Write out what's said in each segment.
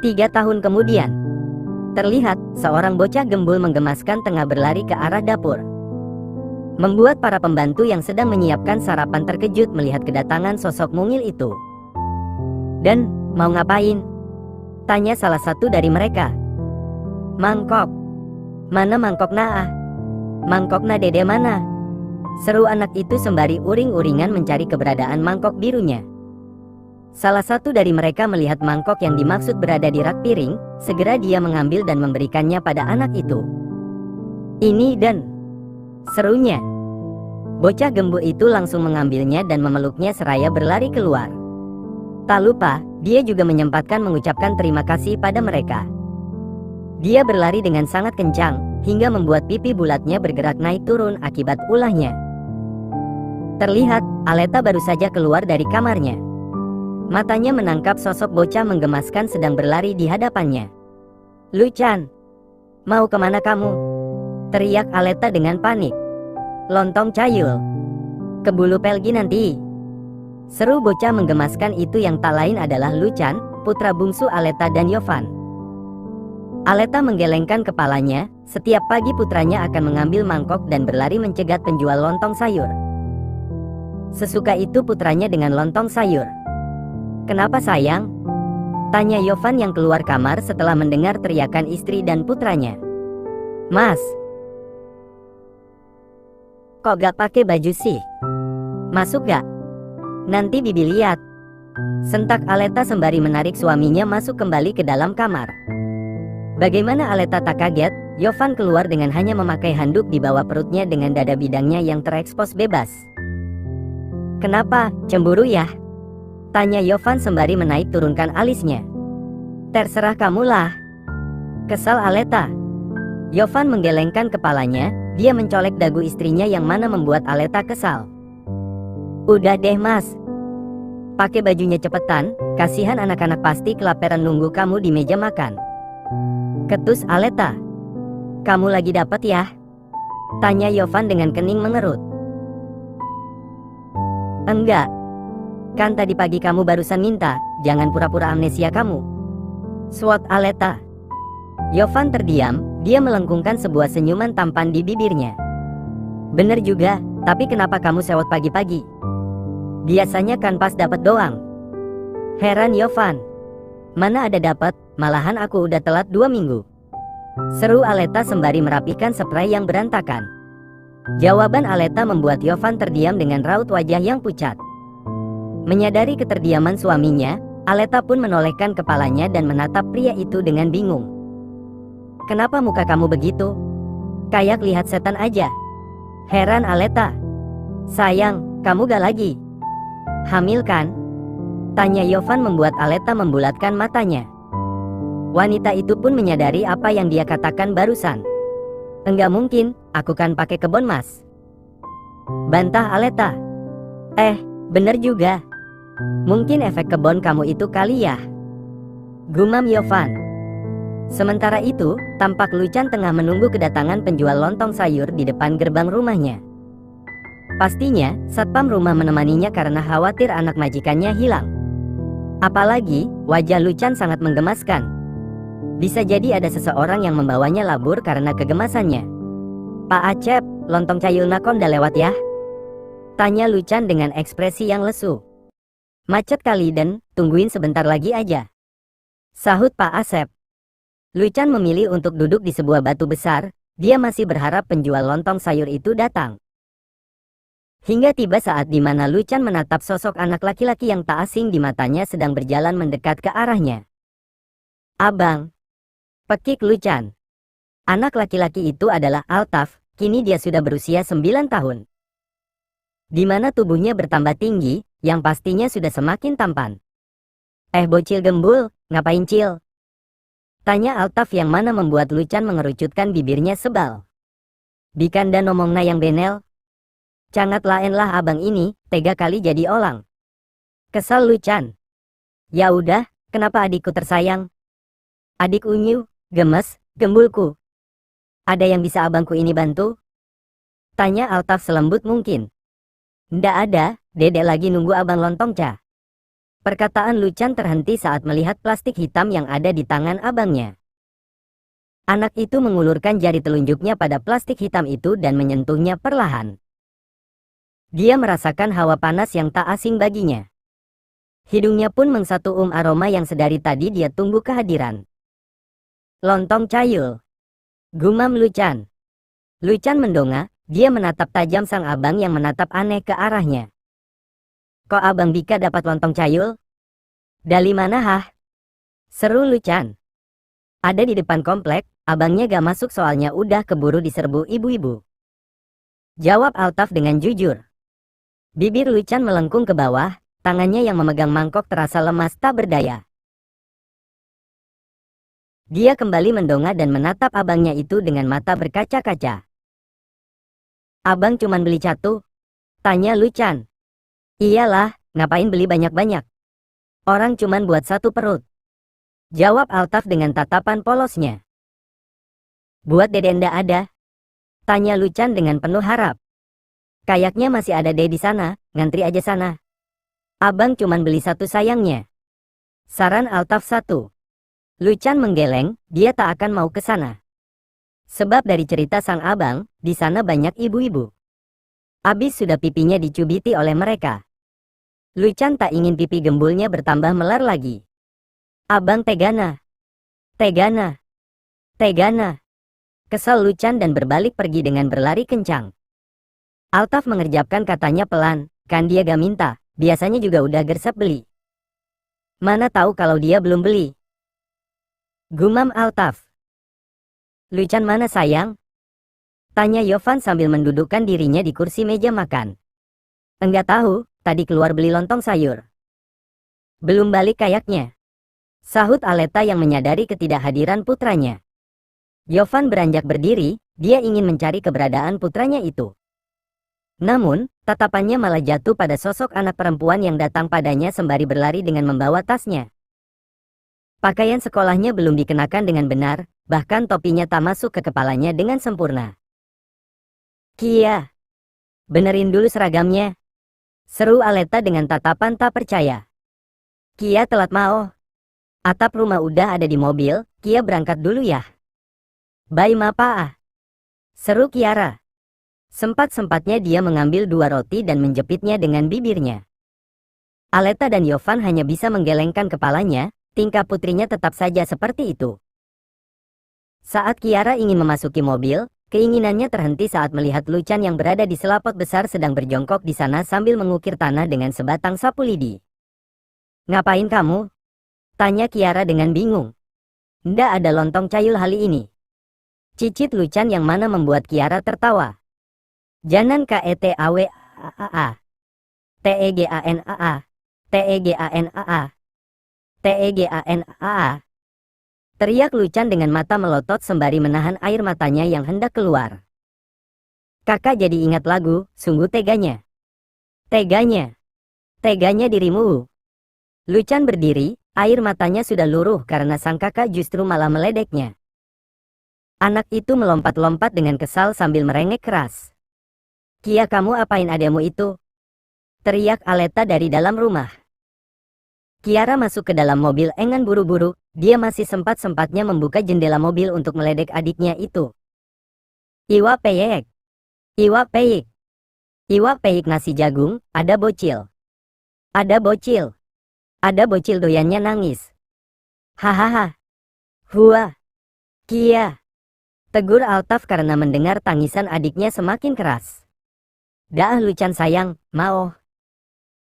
3 tahun kemudian, terlihat seorang bocah gembul menggemaskan tengah berlari ke arah dapur, membuat para pembantu yang sedang menyiapkan sarapan terkejut melihat kedatangan sosok mungil itu. "Dan, mau ngapain?" tanya salah satu dari mereka. "Mangkok. Mana mangkok Naah? Mangkok na dede mana?" seru anak itu sembari uring-uringan mencari keberadaan mangkok birunya. Salah satu dari mereka melihat mangkok yang dimaksud berada di rak piring, segera dia mengambil dan memberikannya pada anak itu. "Ini Dan," serunya. Bocah gembul itu langsung mengambilnya dan memeluknya seraya berlari keluar. Tak lupa, dia juga menyempatkan mengucapkan terima kasih pada mereka. Dia berlari dengan sangat kencang, hingga membuat pipi bulatnya bergerak naik turun akibat ulahnya. Terlihat, Aleta baru saja keluar dari kamarnya. Matanya menangkap sosok bocah menggemaskan sedang berlari di hadapannya. "Luchan, mau kemana kamu?" teriak Aleta dengan panik. "Lontong cayul. Kebulu Pelgi nanti," seru bocah menggemaskan itu yang tak lain adalah Luchan, putra bungsu Aleta dan Yovan. Aleta menggelengkan kepalanya, setiap pagi putranya akan mengambil mangkok dan berlari mencegat penjual lontong sayur. Sesuka itu putranya dengan lontong sayur. "Kenapa sayang?" tanya Yovan yang keluar kamar setelah mendengar teriakan istri dan putranya. "Mas, kok gak pakai baju sih? Masuk gak? Nanti bibi lihat," sentak Aleta sembari menarik suaminya masuk kembali ke dalam kamar. Bagaimana Aleta tak kaget, Yovan keluar dengan hanya memakai handuk di bawah perutnya dengan dada bidangnya yang terekspos bebas. "Kenapa, cemburu ya?" tanya Yovan sembari menaik turunkan alisnya. "Terserah kamulah," kesal Aleta. Yovan menggelengkan kepalanya, dia mencolek dagu istrinya yang mana membuat Aleta kesal. "Udah deh mas, pakai bajunya cepetan, kasihan anak-anak pasti kelaparan nunggu kamu di meja makan," ketus Aleta. "Kamu lagi dapat ya?" tanya Yovan dengan kening mengerut. "Enggak. Kan tadi pagi kamu barusan minta, jangan pura-pura amnesia kamu," suat Aleta. Yovan terdiam, dia melengkungkan sebuah senyuman tampan di bibirnya. "Bener juga, tapi kenapa kamu sewot pagi-pagi? Biasanya kan pas dapat doang," heran Yovan. "Mana ada dapat, malahan aku udah telat 2 minggu," seru Aleta sembari merapikan spray yang berantakan. Jawaban Aleta membuat Yovan terdiam dengan raut wajah yang pucat. Menyadari keterdiaman suaminya, Aleta pun menolehkan kepalanya dan menatap pria itu dengan bingung. "Kenapa muka kamu begitu? Kayak lihat setan aja," heran Aleta. "Sayang, kamu gak lagi hamil kan?" tanya Yovan membuat Aleta membulatkan matanya. Wanita itu pun menyadari apa yang dia katakan barusan. "Enggak mungkin, aku kan pakai kebon mas," bantah Aleta. Bener juga. Mungkin efek kebon kamu itu kali ya," gumam Yovan. Sementara itu, tampak Luchan tengah menunggu kedatangan penjual lontong sayur di depan gerbang rumahnya. Pastinya, satpam rumah menemaninya karena khawatir anak majikannya hilang. Apalagi, wajah Luchan sangat menggemaskan. Bisa jadi ada seseorang yang membawanya labur karena kegemasannya. "Pak Acep, lontong cayulna kon udah lewat ya?" tanya Luchan dengan ekspresi yang lesu. "Macet kali Den, tungguin sebentar lagi aja," sahut Pak Asep. Luchan memilih untuk duduk di sebuah batu besar, dia masih berharap penjual lontong sayur itu datang. Hingga tiba saat di mana Luchan menatap sosok anak laki-laki yang tak asing di matanya sedang berjalan mendekat ke arahnya. "Abang," pekik Luchan. Anak laki-laki itu adalah Altaf, kini dia sudah berusia 9 tahun. Di mana tubuhnya bertambah tinggi, yang pastinya sudah semakin tampan. Bocil gembul, ngapain cil?" tanya Altaf yang mana membuat Luchan mengerucutkan bibirnya sebal. "Bikanda nomongna yang benel. Cangat laen lah abang ini, tega kali jadi orang," kesal Luchan. "Ya udah, kenapa adikku tersayang? Adik unyu, gemes, gembulku. Ada yang bisa abangku ini bantu?" tanya Altaf selembut mungkin. "Ndak ada, dedek lagi nunggu abang lontong ca," Perkataan Luchan terhenti saat melihat plastik hitam yang ada di tangan abangnya. Anak itu mengulurkan jari telunjuknya pada plastik hitam itu dan menyentuhnya perlahan. Dia merasakan hawa panas yang tak asing baginya. Hidungnya pun mengsatu aroma yang sedari tadi dia tunggu kehadiran. Lontong cayul. Gumam Luchan. Luchan mendongak, dia menatap tajam sang abang yang menatap aneh ke arahnya. Kok abang Bika dapat lontong cayul? Dari mana hah? Seru Luchan. Ada di depan komplek, abangnya gak masuk soalnya udah keburu diserbu ibu-ibu. Jawab Altaf dengan jujur. Bibir Luchan melengkung ke bawah, tangannya yang memegang mangkok terasa lemas tak berdaya. Dia kembali mendongak dan menatap abangnya itu dengan mata berkaca-kaca. Abang cuman beli catu? Tanya Luchan. Iyalah, ngapain beli banyak-banyak? Orang cuman buat satu perut. Jawab Altaf dengan tatapan polosnya. Buat dede ndak ada? Tanya Luchan dengan penuh harap. Kayaknya masih ada dede di sana, ngantri aja sana. Abang cuman beli satu sayangnya. Saran Altaf satu. Luchan menggeleng, dia tak akan mau ke sana. Sebab dari cerita sang abang, di sana banyak ibu-ibu. Abis sudah pipinya dicubiti oleh mereka. Luchan tak ingin pipi gembulnya bertambah melar lagi. Abang tegana. Tegana. Tegana. Kesal Luchan dan berbalik pergi dengan berlari kencang. Altaf mengerjapkan katanya pelan, kan dia gak minta, biasanya juga udah gersep beli. Mana tahu kalau dia belum beli. Gumam Altaf. Luchan mana sayang? Tanya Yovan sambil mendudukkan dirinya di kursi meja makan. Enggak tahu, tadi keluar beli lontong sayur. Belum balik kayaknya. Sahut Aleta yang menyadari ketidakhadiran putranya. Yovan beranjak berdiri, dia ingin mencari keberadaan putranya itu. Namun, tatapannya malah jatuh pada sosok anak perempuan yang datang padanya sembari berlari dengan membawa tasnya. Pakaian sekolahnya belum dikenakan dengan benar, bahkan topinya tak masuk ke kepalanya dengan sempurna. Kia, benerin dulu seragamnya. Seru Aleta dengan tatapan tak percaya. Kia telat mau. Atap rumah udah ada di mobil, Kia berangkat dulu ya. Bye mapa. Seru Kiara. Sempat-sempatnya dia mengambil 2 roti dan menjepitnya dengan bibirnya. Aleta dan Yovan hanya bisa menggelengkan kepalanya, tingkah putrinya tetap saja seperti itu. Saat Kiara ingin memasuki mobil, keinginannya terhenti saat melihat Luchan yang berada di selaput besar sedang berjongkok di sana sambil mengukir tanah dengan sebatang sapu lidi. Ngapain kamu? Tanya Kiara dengan bingung. Ndak ada lontong cayul hari ini. Cicit Luchan yang mana membuat Kiara tertawa. Janan KETAWAAA. TEGANAA. TEGANAA. TEGANAA. Teriak Luchan dengan mata melotot sembari menahan air matanya yang hendak keluar. Kakak jadi ingat lagu, sungguh teganya. Teganya. Teganya dirimu. Luchan berdiri, air matanya sudah luruh karena sang kakak justru malah meledeknya. Anak itu melompat-lompat dengan kesal sambil merengek keras. Kia kamu apain ademu itu? Teriak Aleta dari dalam rumah. Kiara masuk ke dalam mobil dengan buru-buru, dia masih sempat-sempatnya membuka jendela mobil untuk meledek adiknya itu. Iwa peyek. Iwa peyik. Iwa peyik nasi jagung, ada bocil. Ada bocil. Ada bocil doyannya nangis. Hahaha. Hua. Kia. Tegur Altaf karena mendengar tangisan adiknya semakin keras. Dah Luchan sayang, mau.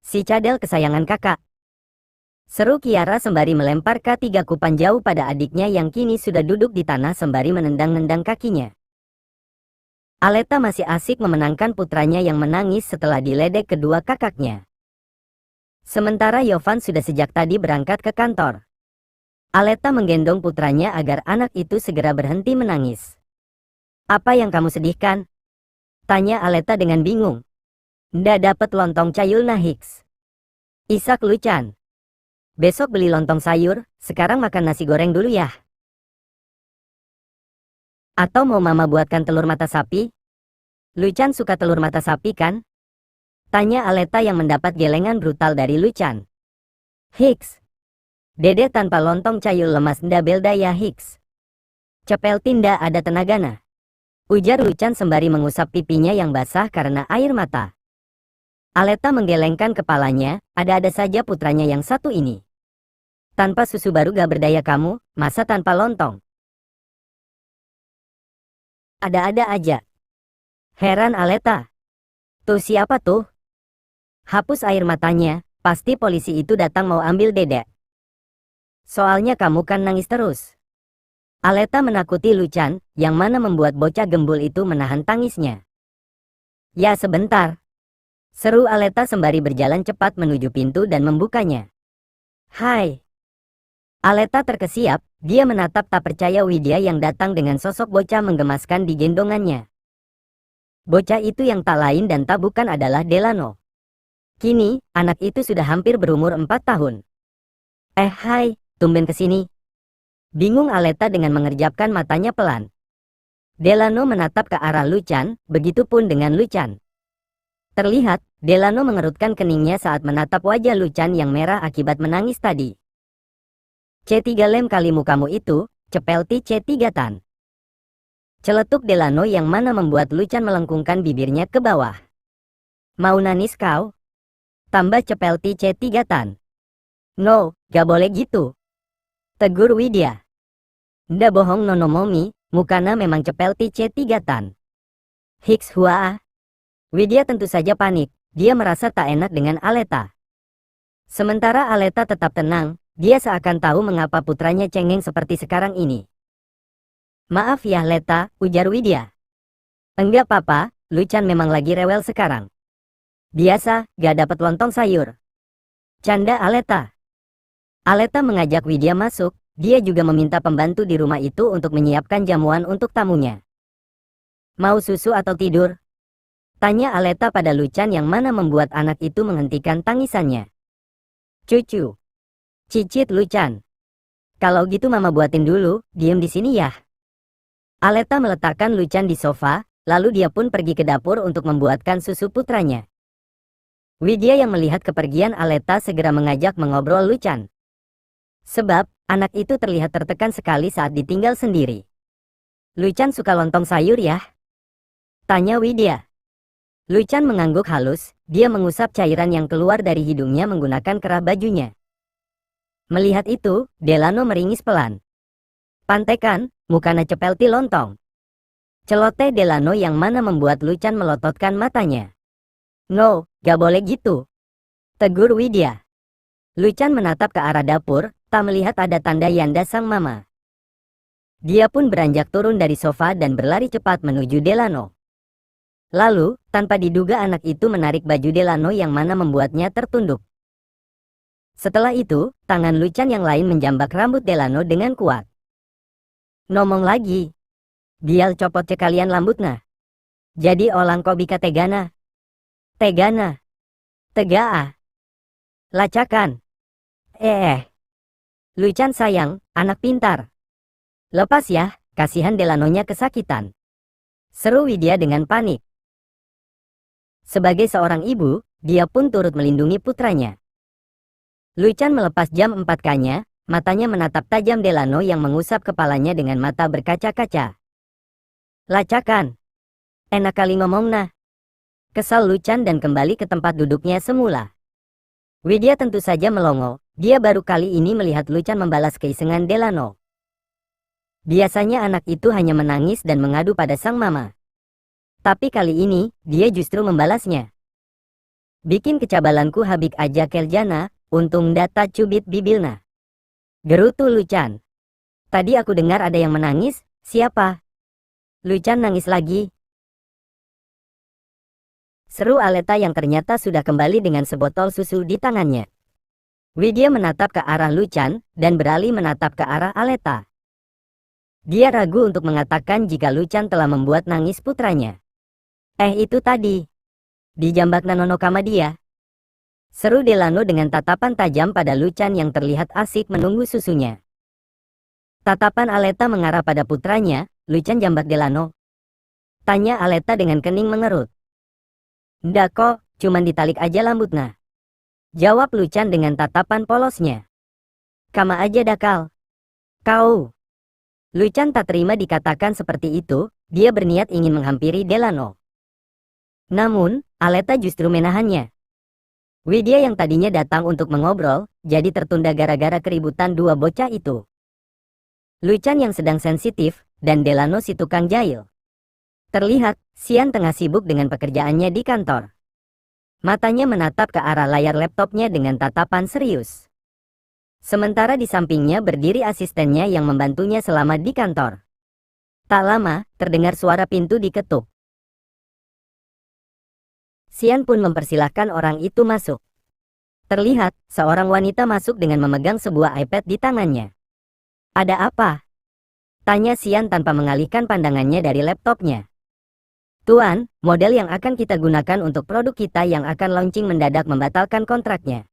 Si cadel kesayangan kakak. Seru Kiara sembari melempar K3 kupan jauh pada adiknya yang kini sudah duduk di tanah sembari menendang-nendang kakinya. Aleta masih asik memenangkan putranya yang menangis setelah diledek kedua kakaknya. Sementara Yovan sudah sejak tadi berangkat ke kantor. Aleta menggendong putranya agar anak itu segera berhenti menangis. Apa yang kamu sedihkan? Tanya Aleta dengan bingung. Ndak dapet lontong cayul nahiks. Isak Luchan. Besok beli lontong sayur, sekarang makan nasi goreng dulu ya. Atau mau mama buatkan telur mata sapi? Luchan suka telur mata sapi kan? Tanya Aleta yang mendapat gelengan brutal dari Luchan. Hicks. Dede tanpa lontong cayul lemas nda beldaya Hicks. Cepel tinda ada tenagana. Ujar Luchan sembari mengusap pipinya yang basah karena air mata. Aleta menggelengkan kepalanya, ada-ada saja putranya yang satu ini. Tanpa susu baru gak berdaya kamu, masa tanpa lontong? Ada-ada aja. Heran Aleta. Tuh siapa tuh? Hapus air matanya, pasti polisi itu datang mau ambil Dedek. Soalnya kamu kan nangis terus. Aleta menakuti Luchan, yang mana membuat bocah gembul itu menahan tangisnya. Ya sebentar. Seru Aleta sembari berjalan cepat menuju pintu dan membukanya. Hai. Aleta terkesiap, dia menatap tak percaya Widya yang datang dengan sosok bocah menggemaskan di gendongannya. Bocah itu yang tak lain dan tak bukan adalah Delano. Kini, anak itu sudah hampir berumur 4 tahun. Hai, tumben kesini. Bingung Aleta dengan mengerjapkan matanya pelan. Delano menatap ke arah Luchan, begitupun dengan Luchan. Terlihat, Delano mengerutkan keningnya saat menatap wajah Luchan yang merah akibat menangis tadi. C3 lem kali mukamu itu, cepelti C3 tan. Celetuk Delano yang mana membuat Luchan melengkungkan bibirnya ke bawah. Mau nangis kau? Tambah cepelti C3 tan. No, gak boleh gitu. Tegur Widya. Nda bohong nono momi, mukana memang cepelti C3 tan. Hicks hua. Widya tentu saja panik, dia merasa tak enak dengan Aleta. Sementara Aleta tetap tenang, dia seakan tahu mengapa putranya cengeng seperti sekarang ini. Maaf ya Leta, ujar Widya. Enggak papa, Luchan memang lagi rewel sekarang. Biasa, gak dapat lontong sayur. Canda Aleta. Aleta mengajak Widya masuk, dia juga meminta pembantu di rumah itu untuk menyiapkan jamuan untuk tamunya. Mau susu atau tidur? Tanya Aleta pada Luchan yang mana membuat anak itu menghentikan tangisannya. Cucu. Cicit Luchan. Kalau gitu mama buatin dulu, diem di sini ya. Aleta meletakkan Luchan di sofa, lalu dia pun pergi ke dapur untuk membuatkan susu putranya. Widya yang melihat kepergian Aleta segera mengajak mengobrol Luchan. Sebab, anak itu terlihat tertekan sekali saat ditinggal sendiri. Luchan suka lontong sayur ya? Tanya Widya. Luchan mengangguk halus, dia mengusap cairan yang keluar dari hidungnya menggunakan kerah bajunya. Melihat itu, Delano meringis pelan. Pantekan, mukana cepelti lontong. Celoteh Delano yang mana membuat Luchan melototkan matanya. No, gak boleh gitu. Tegur Widya. Luchan menatap ke arah dapur, tak melihat ada tanda Yanda sang mama. Dia pun beranjak turun dari sofa dan berlari cepat menuju Delano. Lalu, tanpa diduga anak itu menarik baju Delano yang mana membuatnya tertunduk. Setelah itu, tangan Luchan yang lain menjambak rambut Delano dengan kuat. Ngomong lagi. Bial copot cekalian lambutna. Jadi olang kau bika tegana. Tegana. Tegaa. Lacakan. Luchan sayang, anak pintar. Lepas ya, kasihan Delanonya kesakitan. Seru Widya dengan panik. Sebagai seorang ibu, dia pun turut melindungi putranya. Luchan melepas jam 4K-nya, matanya menatap tajam Delano yang mengusap kepalanya dengan mata berkaca-kaca. Lacakan. Enak kali ngomongna. Kesal Luchan dan kembali ke tempat duduknya semula. Widya tentu saja melongo, dia baru kali ini melihat Luchan membalas keisengan Delano. Biasanya anak itu hanya menangis dan mengadu pada sang mama. Tapi kali ini, dia justru membalasnya. Bikin kecabalanku habik aja keljana, untung data cubit bibilna. Gerutu Luchan. Tadi aku dengar ada yang menangis, siapa? Luchan nangis lagi. Seru Aleta yang ternyata sudah kembali dengan sebotol susu di tangannya. Widya menatap ke arah Luchan, dan beralih menatap ke arah Aleta. Dia ragu untuk mengatakan jika Luchan telah membuat nangis putranya. Itu tadi. Dijambak Nanono kama dia. Seru Delano dengan tatapan tajam pada Luchan yang terlihat asik menunggu susunya. Tatapan Aleta mengarah pada putranya, Luchan jambak Delano. Tanya Aleta dengan kening mengerut. Ndak kok, cuman ditalik aja lambutna. Jawab Lu Chan dengan tatapan polosnya. Kama aja dakal. Kau. Lu Chan tak terima dikatakan seperti itu, dia berniat ingin menghampiri Delano. Namun, Aleta justru menahannya. Widya yang tadinya datang untuk mengobrol, jadi tertunda gara-gara keributan dua bocah itu. Lu Chan yang sedang sensitif, dan Delano si tukang jahil. Terlihat, Xian tengah sibuk dengan pekerjaannya di kantor. Matanya menatap ke arah layar laptopnya dengan tatapan serius. Sementara di sampingnya berdiri asistennya yang membantunya selama di kantor. Tak lama, terdengar suara pintu diketuk. Xian pun mempersilahkan orang itu masuk. Terlihat, seorang wanita masuk dengan memegang sebuah iPad di tangannya. Ada apa? Tanya Xian tanpa mengalihkan pandangannya dari laptopnya. Tuan, model yang akan kita gunakan untuk produk kita yang akan launching mendadak membatalkan kontraknya.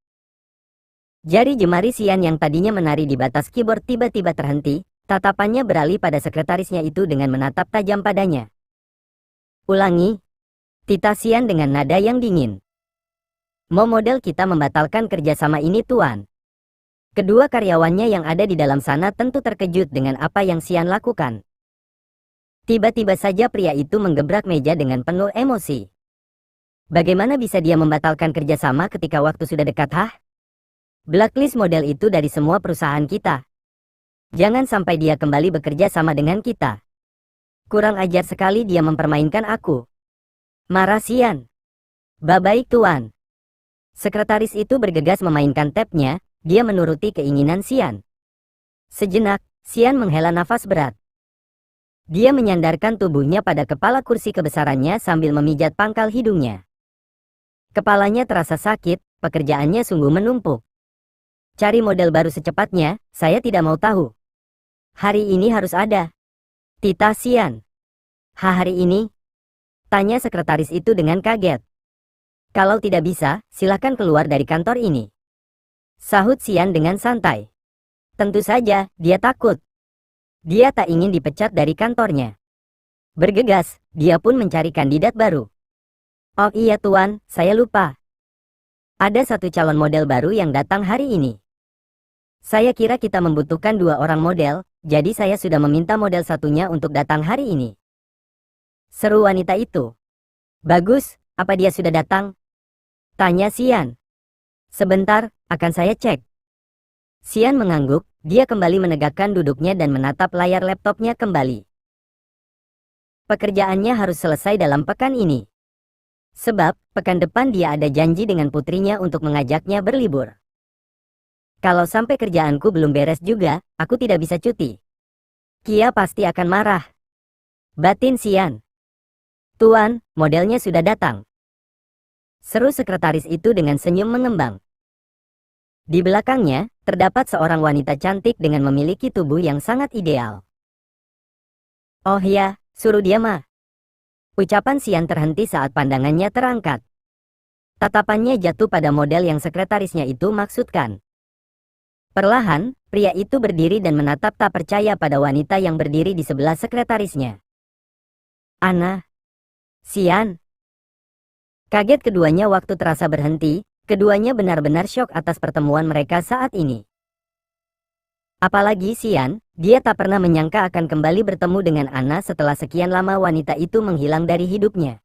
Jari jemari Xian yang tadinya menari di batas keyboard tiba-tiba terhenti, tatapannya beralih pada sekretarisnya itu dengan menatap tajam padanya. Ulangi. Tita Xian dengan nada yang dingin. Mau model kita membatalkan kerjasama ini tuan. Kedua karyawannya yang ada di dalam sana tentu terkejut dengan apa yang Xian lakukan. Tiba-tiba saja pria itu menggebrak meja dengan penuh emosi. Bagaimana bisa dia membatalkan kerjasama ketika waktu sudah dekat Blacklist model itu dari semua perusahaan kita. Jangan sampai dia kembali bekerja sama dengan kita. Kurang ajar sekali dia mempermainkan aku. Marah Xian. Baik tuan. Sekretaris itu bergegas memainkan tabnya, dia menuruti keinginan Xian. Sejenak, Xian menghela nafas berat. Dia menyandarkan tubuhnya pada kepala kursi kebesarannya sambil memijat pangkal hidungnya. Kepalanya terasa sakit, pekerjaannya sungguh menumpuk. Cari model baru secepatnya, saya tidak mau tahu. Hari ini harus ada. Tita Xian. Hari ini? Tanya sekretaris itu dengan kaget. Kalau tidak bisa, silakan keluar dari kantor ini. Sahut Xian dengan santai. Tentu saja, dia takut. Dia tak ingin dipecat dari kantornya. Bergegas, dia pun mencari kandidat baru. Oh iya tuan, saya lupa. Ada satu calon model baru yang datang hari ini. Saya kira kita membutuhkan 2 orang model, jadi saya sudah meminta model satunya untuk datang hari ini. Seru wanita itu. Bagus, apa dia sudah datang? Tanya Xian. Sebentar, akan saya cek. Xian mengangguk, dia kembali menegakkan duduknya dan menatap layar laptopnya kembali. Pekerjaannya harus selesai dalam pekan ini. Sebab, pekan depan dia ada janji dengan putrinya untuk mengajaknya berlibur. Kalau sampai kerjaanku belum beres juga, aku tidak bisa cuti. Kia pasti akan marah. Batin Xian. Tuan, modelnya sudah datang. Seru sekretaris itu dengan senyum mengembang. Di belakangnya, terdapat seorang wanita cantik dengan memiliki tubuh yang sangat ideal. Oh ya, suruh dia mah. Ucapan Xian terhenti saat pandangannya terangkat. Tatapannya jatuh pada model yang sekretarisnya itu maksudkan. Perlahan, pria itu berdiri dan menatap tak percaya pada wanita yang berdiri di sebelah sekretarisnya. Ana. Xian. Kaget keduanya waktu terasa berhenti, keduanya benar-benar syok atas pertemuan mereka saat ini. Apalagi Xian, dia tak pernah menyangka akan kembali bertemu dengan Ana setelah sekian lama wanita itu menghilang dari hidupnya.